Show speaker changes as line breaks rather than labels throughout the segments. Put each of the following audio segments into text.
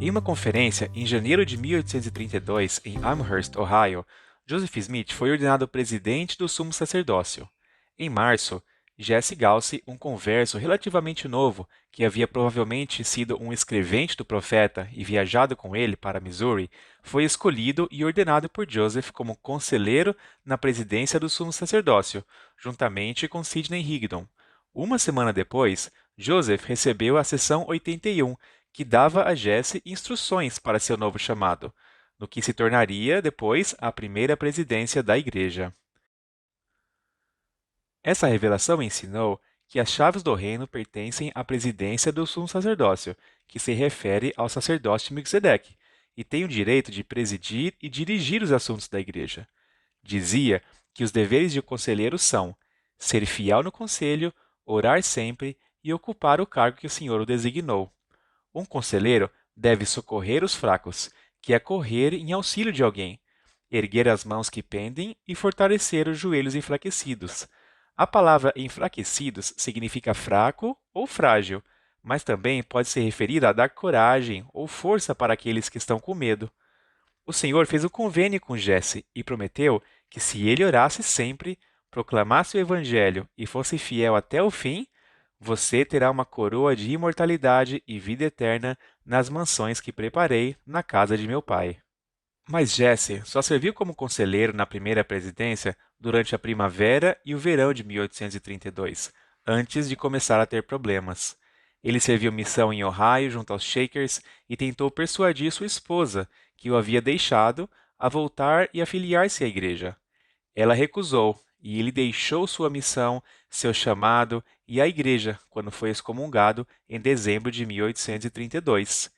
Em uma conferência em janeiro de 1832, em Amherst, Ohio, Joseph Smith foi ordenado presidente do sumo sacerdócio. Em março, Jesse Gauss, um converso relativamente novo, que havia provavelmente sido um escrevente do profeta e viajado com ele para Missouri, foi escolhido e ordenado por Joseph como conselheiro na presidência do sumo sacerdócio, juntamente com Sidney Rigdon. Uma semana depois, Joseph recebeu a seção 81, que dava a Jesse instruções para seu novo chamado, no que se tornaria depois a primeira presidência da Igreja. Essa revelação ensinou que as chaves do reino pertencem à presidência do sumo sacerdócio, que se refere ao sacerdote Melquisedeque, e tem o direito de presidir e dirigir os assuntos da Igreja. Dizia que os deveres de um conselheiro são ser fiel no conselho, orar sempre e ocupar o cargo que o Senhor o designou. Um conselheiro deve socorrer os fracos, que é correr em auxílio de alguém, erguer as mãos que pendem e fortalecer os joelhos enfraquecidos. A palavra enfraquecidos significa fraco ou frágil, mas também pode ser referida a dar coragem ou força para aqueles que estão com medo. O Senhor fez um convênio com Jesse e prometeu que se ele orasse sempre, proclamasse o Evangelho e fosse fiel até o fim, você terá uma coroa de imortalidade e vida eterna nas mansões que preparei na casa de meu pai. Mas Jesse só serviu como conselheiro na primeira presidência durante a primavera e o verão de 1832, antes de começar a ter problemas. Ele serviu missão em Ohio junto aos Shakers e tentou persuadir sua esposa, que o havia deixado, a voltar e afiliar-se à igreja. Ela recusou, e ele deixou sua missão, seu chamado e a igreja quando foi excomungado em dezembro de 1832.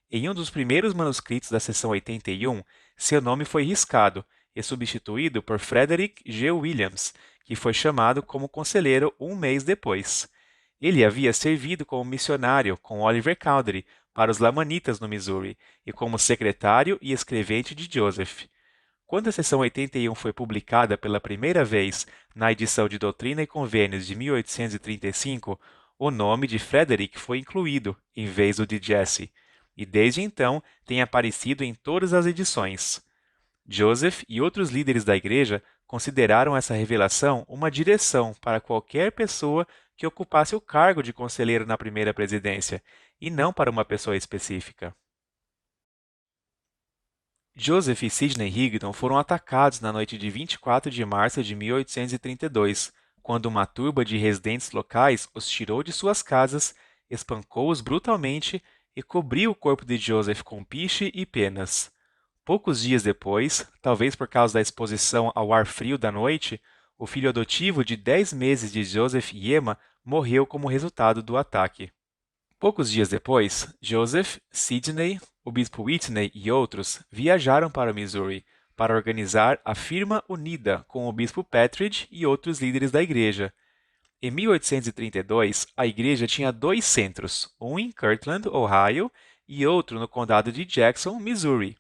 Em um dos primeiros manuscritos da seção 81, seu nome foi riscado e substituído por Frederick G. Williams, que foi chamado como conselheiro um mês depois. Ele havia servido como missionário com Oliver Cowdery para os Lamanitas no Missouri e como secretário e escrevente de Joseph. Quando a seção 81 foi publicada pela primeira vez na edição de Doutrina e Convênios de 1835, o nome de Frederick foi incluído, em vez do de Jesse, e desde então tem aparecido em todas as edições. Joseph e outros líderes da igreja consideraram essa revelação uma direção para qualquer pessoa que ocupasse o cargo de conselheiro na primeira presidência, e não para uma pessoa específica. Joseph e Sidney Rigdon foram atacados na noite de 24 de março de 1832, quando uma turba de residentes locais os tirou de suas casas, espancou-os brutalmente e cobriu o corpo de Joseph com piche e penas. Poucos dias depois, talvez por causa da exposição ao ar frio da noite, o filho adotivo de 10 meses de Joseph e Emma morreu como resultado do ataque. Poucos dias depois, Joseph, Sidney, o bispo Whitney e outros viajaram para Missouri para organizar a Firma Unida com o bispo Patridge e outros líderes da igreja. Em 1832, a igreja tinha dois centros, um em Kirtland, Ohio, e outro no condado de Jackson, Missouri.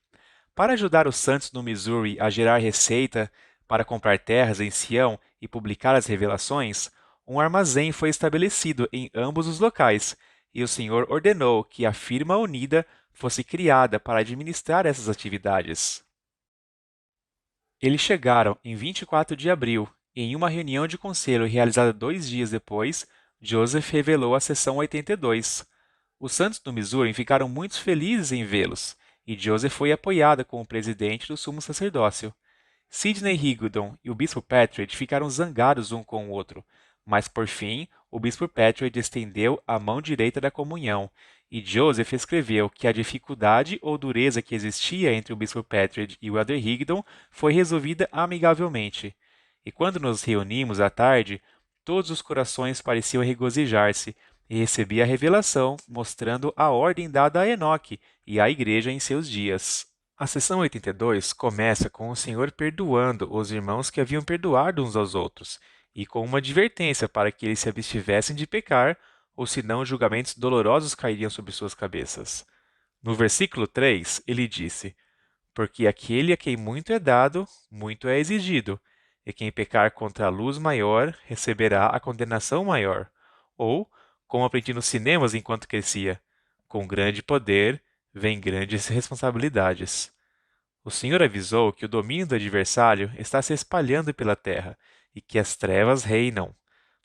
Para ajudar os santos no Missouri a gerar receita para comprar terras em Sião e publicar as revelações, um armazém foi estabelecido em ambos os locais, e o Senhor ordenou que a firma unida fosse criada para administrar essas atividades. Eles chegaram em 24 de abril, e em uma reunião de conselho realizada 2 dias depois, Joseph revelou a seção 82. Os santos do Missouri ficaram muito felizes em vê-los, e Joseph foi apoiado como presidente do sumo sacerdócio. Sidney Rigdon e o bispo Patridge ficaram zangados um com o outro, mas por fim o bispo Patridge estendeu a mão direita da comunhão, e Joseph escreveu que a dificuldade ou dureza que existia entre o bispo Patridge e o elder Rigdon foi resolvida amigavelmente. E quando nos reunimos à tarde, todos os corações pareciam regozijar-se, e recebi a revelação mostrando a ordem dada a Enoque e à igreja em seus dias. A seção 82 começa com o Senhor perdoando os irmãos que haviam perdoado uns aos outros, e com uma advertência para que eles se abstivessem de pecar, ou senão julgamentos dolorosos cairiam sobre suas cabeças. No versículo 3, ele disse: Porque aquele a quem muito é dado, muito é exigido, e quem pecar contra a luz maior, receberá a condenação maior. Ou, como aprendi nos cinemas enquanto crescia, com grande poder vêm grandes responsabilidades. O Senhor avisou que o domínio do adversário está se espalhando pela terra e que as trevas reinam.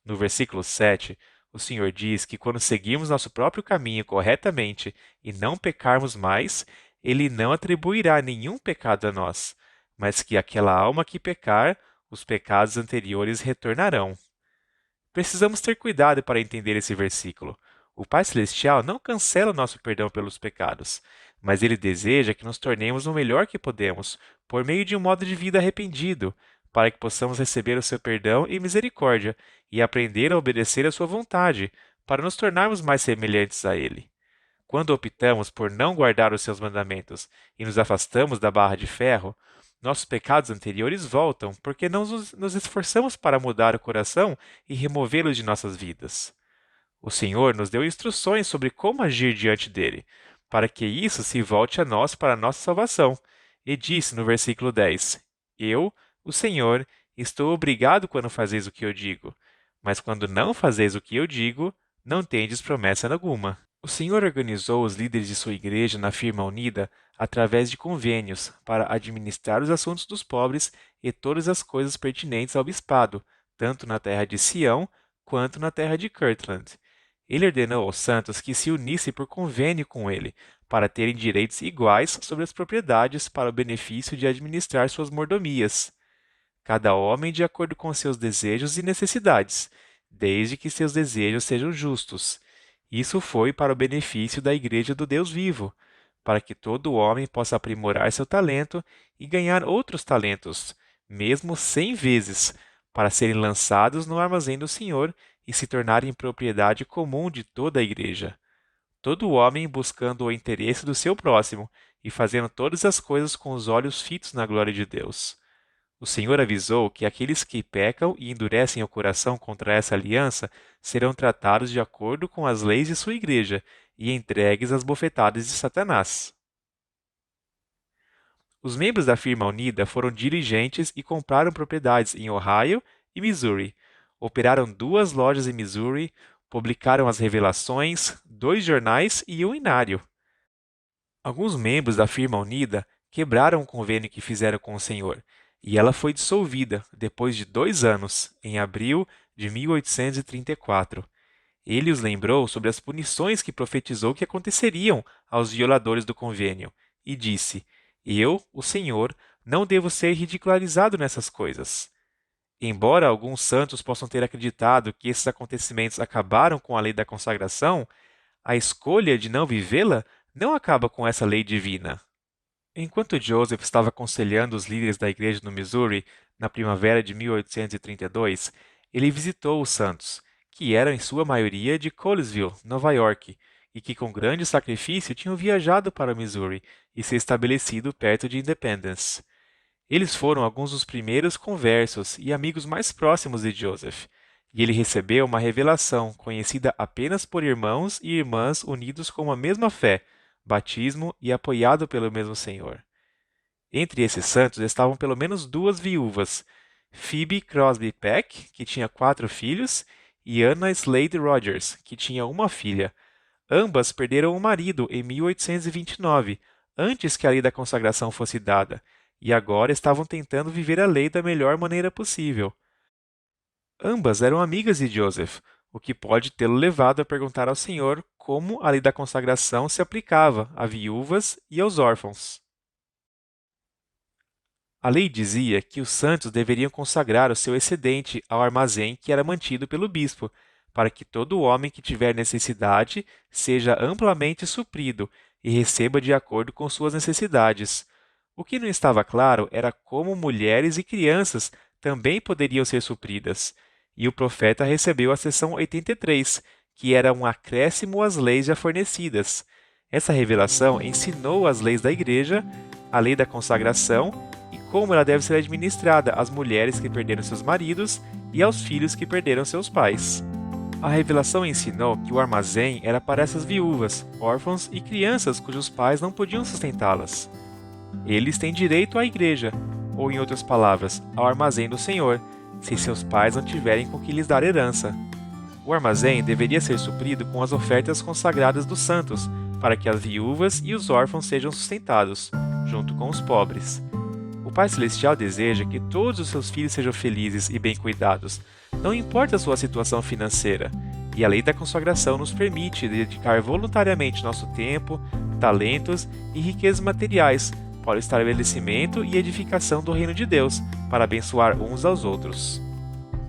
No versículo 7, o Senhor diz que quando seguirmos nosso próprio caminho corretamente e não pecarmos mais, Ele não atribuirá nenhum pecado a nós, mas que aquela alma que pecar, os pecados anteriores retornarão. Precisamos ter cuidado para entender esse versículo. O Pai Celestial não cancela o nosso perdão pelos pecados, mas Ele deseja que nos tornemos o melhor que podemos, por meio de um modo de vida arrependido, para que possamos receber o seu perdão e misericórdia e aprender a obedecer à sua vontade, para nos tornarmos mais semelhantes a Ele. Quando optamos por não guardar os seus mandamentos e nos afastamos da barra de ferro, nossos pecados anteriores voltam porque não nos esforçamos para mudar o coração e removê-los de nossas vidas. O Senhor nos deu instruções sobre como agir diante dele, para que isso se volte a nós para a nossa salvação. E disse no versículo 10: Eu, o Senhor, estou obrigado quando fazeis o que eu digo, mas quando não fazeis o que eu digo, não tendes promessa alguma. O Senhor organizou os líderes de sua igreja na firma unida através de convênios para administrar os assuntos dos pobres e todas as coisas pertinentes ao bispado, tanto na terra de Sião quanto na terra de Kirtland. Ele ordenou aos santos que se unissem por convênio com ele, para terem direitos iguais sobre as propriedades para o benefício de administrar suas mordomias. Cada homem de acordo com seus desejos e necessidades, desde que seus desejos sejam justos. Isso foi para o benefício da Igreja do Deus vivo, para que todo homem possa aprimorar seu talento e ganhar outros talentos, mesmo 100 vezes, para serem lançados no armazém do Senhor e se tornarem propriedade comum de toda a Igreja. Todo homem buscando o interesse do seu próximo e fazendo todas as coisas com os olhos fitos na glória de Deus. O Senhor avisou que aqueles que pecam e endurecem o coração contra essa aliança serão tratados de acordo com as leis de sua igreja e entregues às bofetadas de Satanás. Os membros da firma unida foram diligentes e compraram propriedades em Ohio e Missouri. Operaram 2 lojas em Missouri, publicaram as revelações, 2 jornais e um inário. Alguns membros da firma unida quebraram o convênio que fizeram com o Senhor, e ela foi dissolvida depois de 2 anos, em abril de 1834. Ele os lembrou sobre as punições que profetizou que aconteceriam aos violadores do convênio, e disse: Eu, o Senhor, não devo ser ridicularizado nessas coisas. Embora alguns santos possam ter acreditado que esses acontecimentos acabaram com a lei da consagração, a escolha de não vivê-la não acaba com essa lei divina. Enquanto Joseph estava aconselhando os líderes da igreja no Missouri na primavera de 1832, ele visitou os santos, que eram em sua maioria de Colesville, Nova York, e que com grande sacrifício tinham viajado para o Missouri e se estabelecido perto de Independence. Eles foram alguns dos primeiros conversos e amigos mais próximos de Joseph, e ele recebeu uma revelação conhecida apenas por irmãos e irmãs unidos com a mesma fé, batismo e apoiado pelo mesmo Senhor. Entre esses santos estavam pelo menos 2 viúvas, Phoebe Crosby Peck, que tinha 4 filhos, e Anna Slade Rogers, que tinha uma filha. Ambas perderam o marido em 1829, antes que a lei da consagração fosse dada, e agora estavam tentando viver a lei da melhor maneira possível. Ambas eram amigas de Joseph, o que pode tê-lo levado a perguntar ao Senhor como a lei da consagração se aplicava a viúvas e aos órfãos. A lei dizia que os santos deveriam consagrar o seu excedente ao armazém que era mantido pelo bispo, para que todo homem que tiver necessidade seja amplamente suprido e receba de acordo com suas necessidades. O que não estava claro era como mulheres e crianças também poderiam ser supridas. E o profeta recebeu a seção 83, que era um acréscimo às leis já fornecidas. Essa revelação ensinou as leis da igreja, a lei da consagração e como ela deve ser administrada às mulheres que perderam seus maridos e aos filhos que perderam seus pais. A revelação ensinou que o armazém era para essas viúvas, órfãos e crianças cujos pais não podiam sustentá-las. Eles têm direito à igreja, ou em outras palavras, ao armazém do Senhor, se seus pais não tiverem com que lhes dar herança. O armazém deveria ser suprido com as ofertas consagradas dos santos, para que as viúvas e os órfãos sejam sustentados, junto com os pobres. O Pai Celestial deseja que todos os seus filhos sejam felizes e bem cuidados, não importa a sua situação financeira. E a lei da consagração nos permite dedicar voluntariamente nosso tempo, talentos e riquezas materiais para o estabelecimento e edificação do reino de Deus, para abençoar uns aos outros.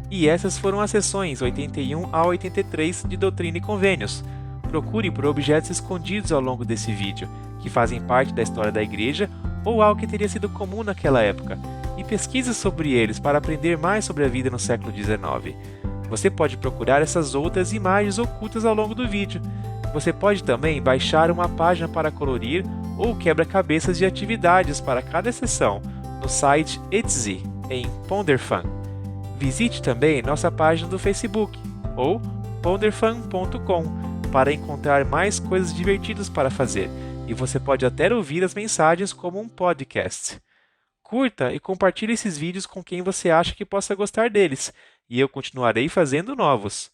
E essas foram as sessões 81 a 83 de Doutrina e Convênios. Procure por objetos escondidos ao longo desse vídeo, que fazem parte da história da igreja ou algo que teria sido comum naquela época, e pesquise sobre eles para aprender mais sobre a vida no século XIX. Você pode procurar essas outras imagens ocultas ao longo do vídeo. Você pode também baixar uma página para colorir ou quebra-cabeças de atividades para cada sessão no site Etsy, em Ponderfun. Visite também nossa página do Facebook, ou ponderfun.com, para encontrar mais coisas divertidas para fazer, e você pode até ouvir as mensagens como um podcast. Curta e compartilhe esses vídeos com quem você acha que possa gostar deles, e eu continuarei fazendo novos.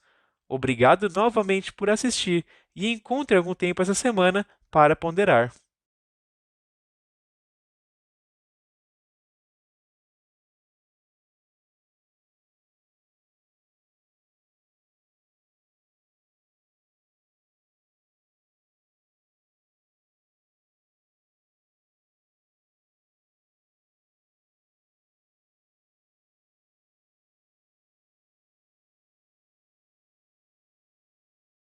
Obrigado novamente por assistir e encontre algum tempo essa semana para ponderar.